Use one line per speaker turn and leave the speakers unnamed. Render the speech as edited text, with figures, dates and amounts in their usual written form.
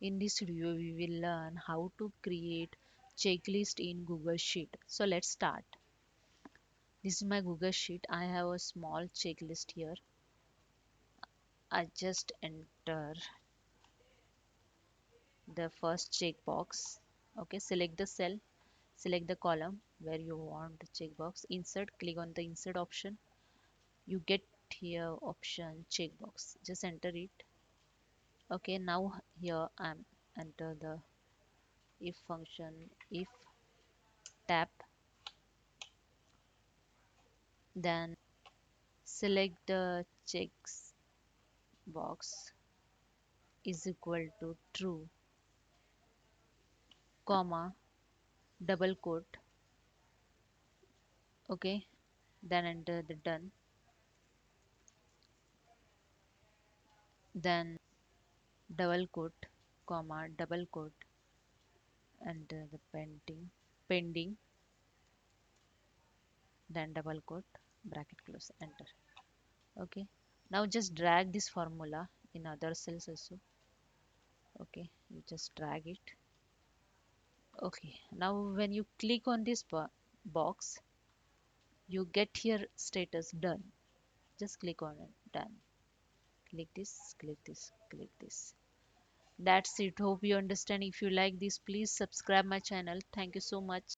In this video, we will learn how to create checklist in Google Sheet. So let's start. This is my Google Sheet. I have a small checklist here. I just enter the first checkbox. Okay, select the cell, select the column where you want the checkbox. Insert, click on the insert option. You get here option checkbox. Just enter it. Okay, now here I'm enter the if function, if tab, then select the checks box is equal to true, comma, double quote. Okay, then enter the done, then double quote, comma, double quote, enter the pending, then double quote, bracket close, enter. Okay, now just drag this formula in other cells also. Okay, you just drag it. Okay, now when you click on this box, you get here status done. Just click on it, done. Click this, click this, click this. That's it. Hope you understand. If you like this, please subscribe my channel. Thank you so much.